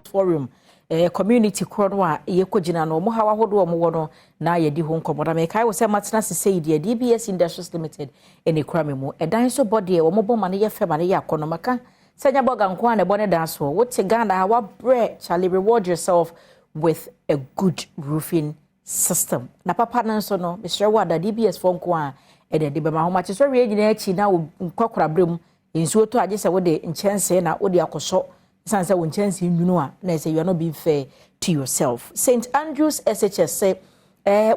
forum community krono a yekogina no mo hawa hodo mo wono na ye di ho nkomoda me kai wo se matena se die DBS Industries Limited eni krame mu edan so body e wo mo boma ne ye fe ma ne ye akono maka senya boga nko an e bone dan so wo te Ghana wa bre Charlie, reward yourself with a good roofing system na papa nan so no Mr. Wada DBS fo nko a e de be ma ho ma che so re nyina achi na wo nkokora brem nsuo to age se wo de nchense na wo de akoso sansa won chance nwunu a na say you are not being fair to yourself. St. Andrews SHS say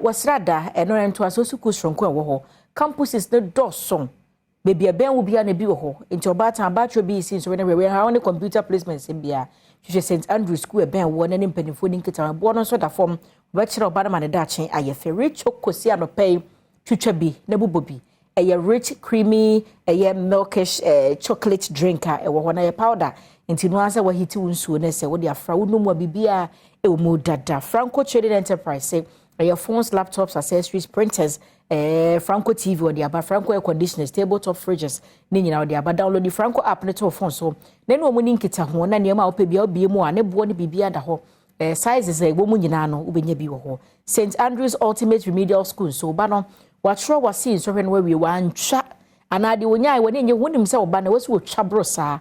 wasrada no ento asosu kusronko e wo ho campuses no doson baby ben wo bia na bi wo ho nti obata abatro bi sin so we ha on computer placements bia hwe St. Andrews school e ben wo na ne mpanifo ni nkita bo no so da form ba kire obada ma ne da chen ayefe rich okosi anopay twitwa bi na bubobi a rich creamy a milkish chocolate drinker e wo ho na ye powder nti no asa wahiti unsuo na se wo de afra wo no mu bibia e wo mu dada Franco Trading Enterprise say your phones, laptops, accessories, printers, Franco TV or the aba Franco air conditioners, tabletop fridges ni nyina or the aba download the Franco app na to phone so na no mu nkita ho na ne ma opa bia obi mu a ne bo ne bibia da ho sizes wo mu nyina no ubenya bi wo ho St. Andrews Ultimate Remedial School so ba no watro wasi so hwe no we wantwa anade wonya we ne nye wonim se wo ba na wasi wo twabro saa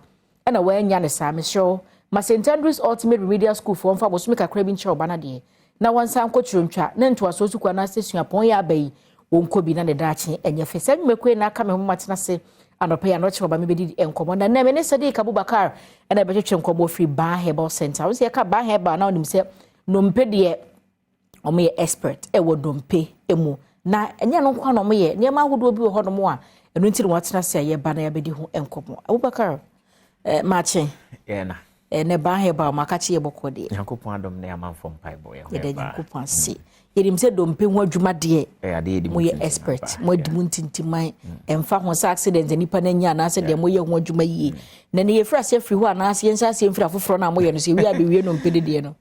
na wanya ne saa mesho ma St. Andrews Ultimate Remedial School for mfa bo so meka krabin che oba na de na wansa nkochuntwa na nto asosu kwa na sesua pon ya abai wonko bi na ne dache enye fe se nwekwe na aka me ho matena se anopa ya no che oba me bedi enkomo na na me ne Sadiq Abubakar na be twetwe enkomo free Baah Herbal Center wo se ka Baah Herbal na onim se nompe de omo ye expert e wo dompe emu na enye no kwa no mo ye ne ma hodo bi wo ho no mo a enu ntiri watena se ye ba na ya bedi ho enkomo Abubakar mache na ne Baah Herbal makachi ye bokode Yakopon Adom ne amanfo mpaibo ye ye de Yakopon se yerim se dompe ho adwuma de mo ye expert mo adimu ntintiman emfa ho sa accident nipa na nya na se de mo ye ho adwuma yi na ne ye fra se free ho ana se yensa se mfira foforo na mo ye no se wi abewie no mpede de no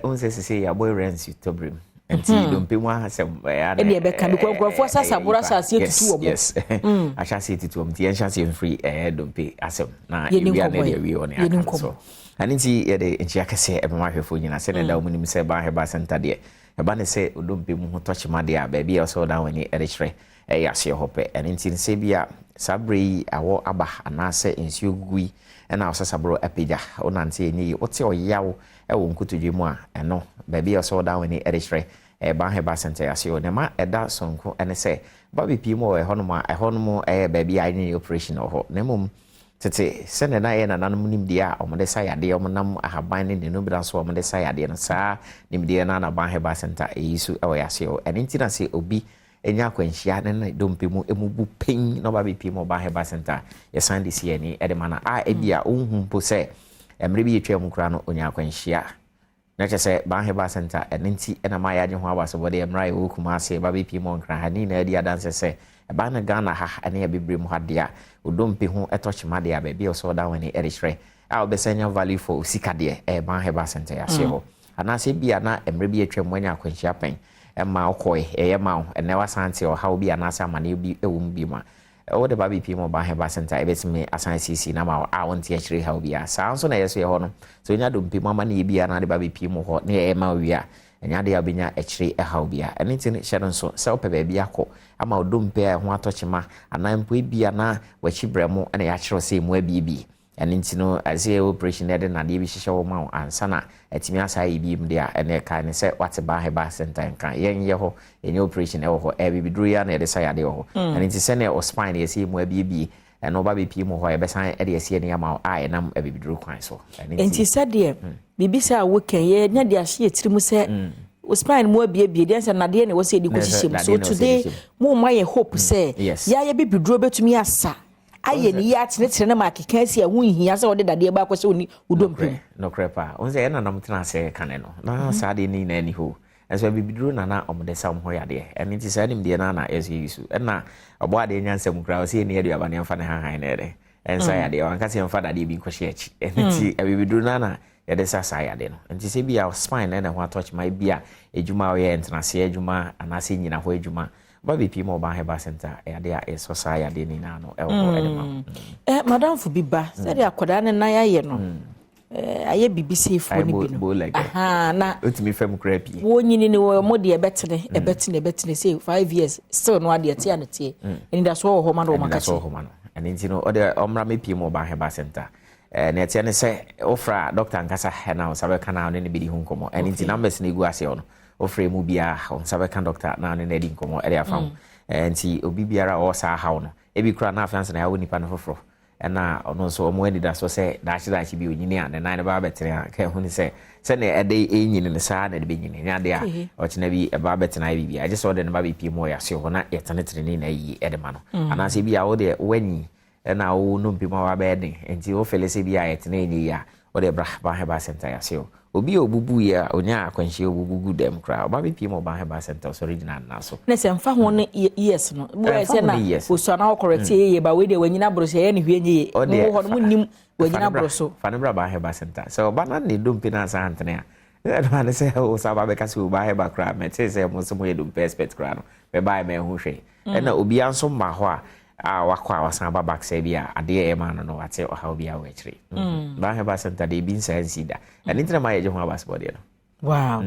unse se ya boy rents you tobrim enti dompe mo asem ya e be kan ko nkrofo sasa bora sasa etutu omo yes acha se etutu omo ti yensa se free dompe asem na wi na de wi on ya so aninti ye de enchi akase e ma hwefo nyina se ne da omunim se Baah Herbal Center de e ba ne se odompe mu hotoche ma de a ba bia so da wani erechre e ya se hope aninti se bia sabre awo aba anase ensuo gugui e na osasabro apeja onante ni wote oyawo e wo nkutudwe mu a eno ba bia so da wani erechre Baah Herbal Center ya se o ne ma eda sonko ene se ba bi pi mo e hono ba bia ni operation ho ne mum tete sene na ye na nanum nimdia omode sayade omnam ahaban ne no bra so omode sayade no saa nimdia na Baah Herbal Center eyisu ewo yase o eni ntina se obi enya kwanhia ne na dompe mu emubu pen no ba bi mo Baah Herbal Center ye sande si ani e de mana a ebia ohun po se emre bi yetwa mu kra no onya kwanhia na chese Baah Herbal Center eni nti ena ma ya je ho abaso bode emra ye okuma se ba bi mo nkra hani na edi adanse se eba na Ghana ha ene ya bebre mu hadia odompe ho etochima de ababi so da wani erechre a obesanya value for sikade Baah Herbal Center ya se ho anase bia na emre bi atwa mu anya akwanhia pen emma okoi ma ene wasante o ha obi anase amane bi ewum bi ma o de ba bi mo Baah Herbal Center ebetime asan cc na ma a wonte achire ha obi a saa so na yeso ye ho no so nya dompe mu ama na bia na de ba bi mo ho na e ma wi a enya de abenya achire e ha obi a ene tin hyere nso se ope ba bi akọ ama odompe ho atochima anampo bia na wachibremu ene ya chiro se mu abibi ene ntino azie operation ede na de bi hihye wo ma ansa na atimi asa ibi mde a ene ka ne se wate Baah Herbal Center nka yenye ho enye operation e wo ho bibiduru ya na ede sa yade ho ene nti se ne o spine ye se mu abibi ene oba bi pi mu ho e besan ede ese ne ama a enam bibiduru kwan so enti se de bibi sa wo ken ye nya de ahye tirimu se spine mo abie dey say na de ne wo say di kwoshishem so today mo ma ye hope say ya ye bibiduro betumi asa aye ni ya tene na makeka asi a hunhia say wo de dade ba kwose oni udompe no crepa on say na nam tena say kane no na sa de ni na ni ho eso bibiduro na omde sa ho ya de eni ti sa nim de na yesu na obo ade nyansam kra o say ni aduaba ne mfa ne han ne de ensa ya de wanka say mfa dade bi kwose achi eni ti bibiduro na ya de sa ya de no enti se bia spine na ho atouch my bia ejuma o ye entrance ejuma anase nyina ho ejuma ba bi pi mo Baah Herbal Center ya de a so sa ya de ni na no e wo edema madam fu bi ba se de akoda ne na ya ye no aye BBC fo ni bi no aha na otimi fam crappy wo nyini ni wo mo de ebetene say 5 years still no ade tie na tie eni da so ho ma no maka so ho ma no and nti no ode omra me pie mo Baah Herbal Center na tie ne se ofra doctor nkasa na o sabe kana ne bi di hu nkomo and nti numbers na egu ase ono ofra mu bia o sabe kan doctor na ne di nkomo e dia fam nti obi biara o sa ha no ebi kura na afanse na ya wo nipa no foforo na ono so omo edi da so se dachi bi onyini a na ba betena ka hu ni se ne ede enyini ne sa na de be nyini nya de a o chena bi e ba betena bi I just saw the ba bi pie mo ya se ho na yetane trene na yi ede ma no ana se bi a wo de wanyi na wo no mpi ma wa be de enti wo fele se bi a yetane ni ya wo de Baah Herbal Center ya se obi obubu ya onya akwanhie obubu dem kra ba be pie mo Baah Herbal Center so original na so na se mfa ho ne yes no bo se na o so na correct ye ba we de wanyina bro se ye ne hwe nye mo ho no nim wanyina bro so fa ne bra Baah Herbal Center so ba na ne dompe na sa antene a na se o sa ba be ka se Baah Herbal kra me te se mo so mo ye dompe expert kra no be ba me ho hwe na obi anso ma ho a wakwa wasan ba back say bia ade e ma no wate o ha bia we kire Baah Herbal Center de bin sense da and intra ma ye ho abasbody no wow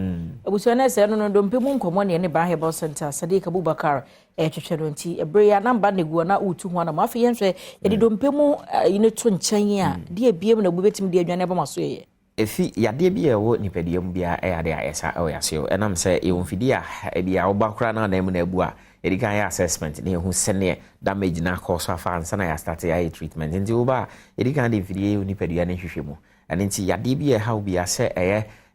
abuso na se no dompe mu nkomo ne Baah Herbal Center Sadiq Abubakar twetwe no nti ebre ya namba ne guo na utu ho na ma afi yenhwe ye de dompe mu ine to nchen a de abiem na bubetim de adwane ba maso ye efi yade bia wo nipediam bia e yade a esa o yaseo enam se e wonfidi a e bia wo bakra na na mu na abu a edikan ya assessment ne hu sene damage na cause afa ansa na ya start ya treatment nti wo ba edikan de mfidi e nipedia ne hwehwemu and nti yade bia how bia se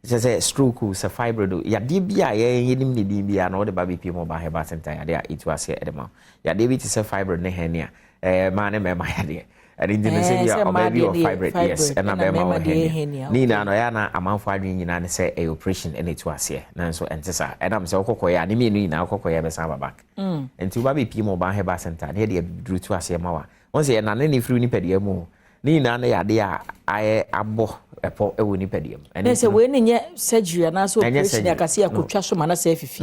say stroke se fibroid yade bia yenim ne din bia na wo de ba bipie mo Baah Herbal Center yade a itu ase edema yade bi ti se fibroid ne henia ma ne me ma yade and in the city of baby or fibroid yes and na ma ni na no ya na amanfo adwen nyina ne say a operation and it was here na so entesa and am say okokoya ni me ni na okokoya be sa back enti ba be pie mo Baah Herbal Center ne de duru to ase ma wa won say na ne firi ni pedia mu ni na na ya de a aye abo epo ewo ni pedia mu and say we ni nye surgery na so operation akase akotwa so ma na say fifi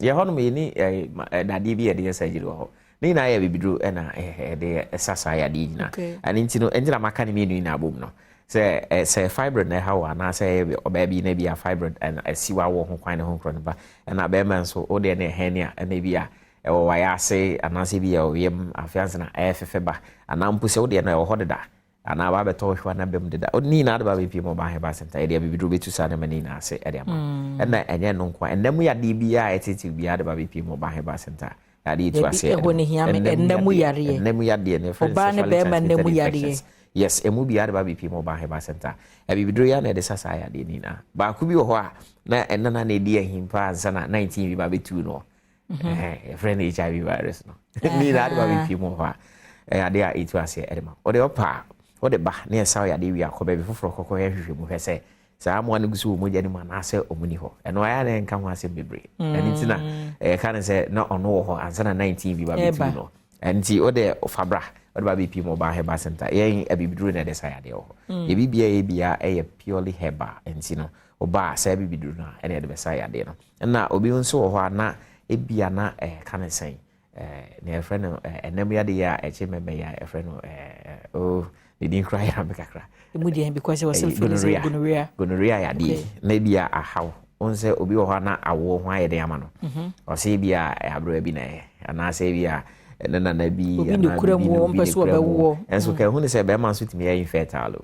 ye hono me ni dade bi ye de surgery wo ni na ya bibidru na de sasa ya di na ani ntino enjira maka ni menu na abom no se fibroid na ha na se oba bi na bia fibroid and asiwa wo ho kwan ne ho kro ne ba na be man so o de na hernia na bia e wo ya se anase bia o yem afiance na efefe ba ana mpu se o de na o hodeda ana ba beto hwa na bem deda o ni na de ba bi pi mo Baah Herbal Center e de bibidru betu sa na mani na se e de ma na enye no kwa enemu ya di bia etiti bia de ba bi pi mo Baah Herbal Center yade itu ase enemu yare ne oba ne be ma enemu yare yes emu bi yade ba bi mo Baah Herbal Center e bi bidro ya na de sasa yade ni na ba ku bi ho a na enana na edi ahimpa ansa na 19 bi ba betu no friend HIV virus no ni na ba bi mo ho a yade a itu ase edema o de opa o de ba na esa yade wi akoba bi foforo kokko ya hwehwe mu hwese saa mo ane gusu mo jani ma na se omuni ho eno aya na nka ho ase bebre eni tina ka ne se na ono ho ansa na 19 bi ba betu no enti o de fabra o de ba bi mo Baah Herbal Center yen abibidru na de sa yade ho ye bibia ye bia purely herbal enti no o ba sa abibidru na ene de be sa yade no na obi nso ho na ebia na ka ne sen ne friend no enem yade ya eche mebe ya friend no o they didn't cry am kakra immediately because it was gonorrhea ya di na bia ahaw onse obi wo na awo ho ayede ama no o se bia abro bi na ana se bia na bi obi ne kura mu on peso obewo enso ka hu ne se be man so timi ya infertile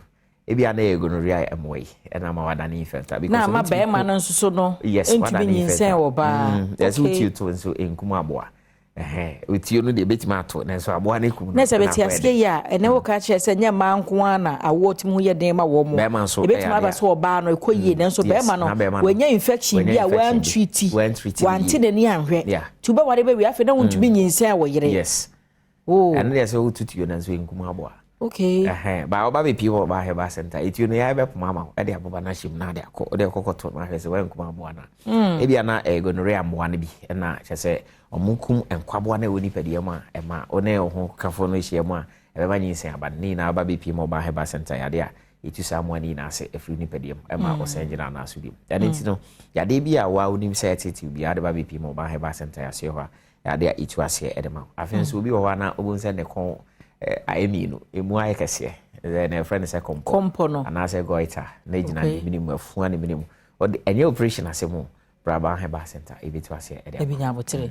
ebia na gonorrhea amoi na ma wada ni infertile na because ma be man nso so no entimi nyinsen wo ba yes uti to nso enkuma aboa utio no de betima ato na so aboa na kum na se beti asie ya ene wo ka che se nya ma nko ana awoti mu ye den ma wo mo betima ba so oba no ekoyie na so be ma no wenya infection bi a wan treat wanti de ni anhwe tu ba wade be wi afi na wontumi nyinsan wo yire yes and there so ututio na so enkuma aboa okay ba oba be piwo Baah Herbal Center etio no ya be poma ma e de aboba na shim na de akọ de kokoto ma hwese wa enkuma aboa na e bia na gonorrhea aboa na bi na chese omunkum enkwabo na woni pede ma e ma one ho kafo no hie mu a e be manyi sen aba ni na aba be piwo Baah Herbal Center ya de a etu samu ani na ase efri ni pede e ma o senjina na asudi ya de ntino ya de bia wa onim se etiti bia de ba be piwo Baah Herbal Center ya se ho ya de etu ase e de ma afenso obi ho na obonse ne kon aemi no emu aye kese na friend say kompo no ana say goiter na gina ni minimum afu na minimum any operation asemo Baah Herbal Center ebitu ase ebinya botere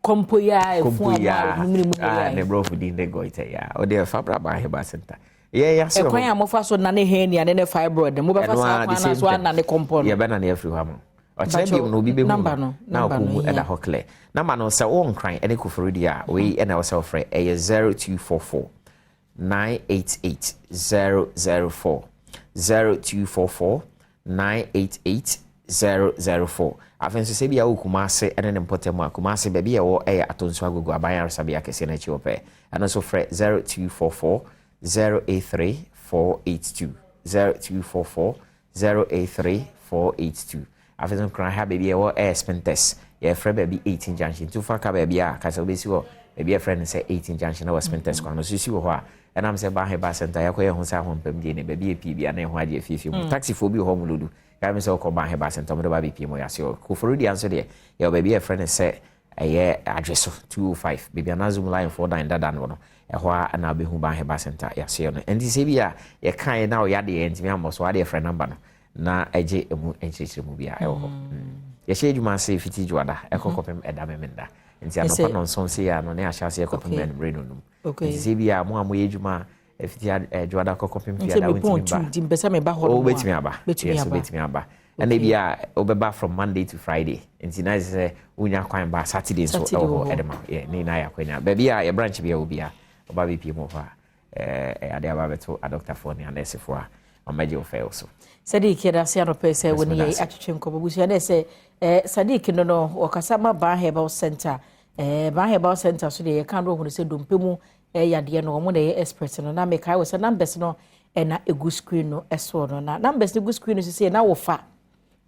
kompo ya efu ama minimum ya na bro fu din de goiter ya o de fa Baah Herbal Center ya so ekwan amofa so na ne henia ne fibroid mo ba fa sa kwa na so na ne kompo no ya be na ne afri ha mo ọ̀kyerẹ́ bí no obi bẹ́ẹ̀ mu na ọkọ̀ mu ẹ̀dá hɔ clear number no sɛ wɔn nkran ɛne koforo di a wei ɛna ɔsɛ ɔfrɛ ɛyɛ 0244 988 004 0244 988 004 afei nso sɛ bi a wɔ Kumase ɛne ne mpɔtam a Kumase baabi a ɛwɔ ɛyɛ atonso agogo aban ayaresabea kɛseɛ no akyi wɔ pɛ ɛno nso frɛ 0244 083 482 0244 083 482 after cry ha baby or air spinters yeah friend baby 18 junction to fuck baby a kasa obesi ho baby a friend say 18 junction or spinters kwano so si ho a and am say Baah Herbal Center yakoye ho sa ho pam die ne baby e bia na ho ade afiefi mu taxi fo bi ho mu lodu ka me say ko Baah Herbal Center mo do ba bi mo ya se ko for di answer de yeah baby a friend say aye address 205 baby na zoom line 49 dada no e ho a na be hu Baah Herbal Center ya se no and say bia ye kan na o ya de ntimi am so ade friend number no na eje emu enchechire mu bia ewo ho ye hye adwuma se fiti juada ekokopem eda memenda nti anopa no nson se ya no ne ahyase ekopem men breno num nti se bia mo amoye adwuma fiti juada kokopem fia da wonti ba nti mpesa me ba ho o betimi aba and bia obeba from Monday to Friday nti na se unya kwan ba Saturday so ewo edema ye ne na ya kwanya ba bia ye branch bia obia oba bi pimo fa ade aba beto a doctor for ne anese for amaje ofel so Sadiq da se anope se woni ye atwetwe nkobusu ya se Sadiq no okasa ma Baah Herbal Center Baah Herbal Center so de kan ro hunu se dompemu yade no mo na ye expert no na me kai we se numbers no na egu screen no eso no na numbers no egu screen no se na wo fa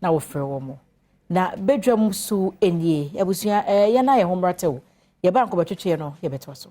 na wo frɛ wo mo na bedwam so enie abusu ya na ye homratew ye ba nkobetwetwe no ye beto so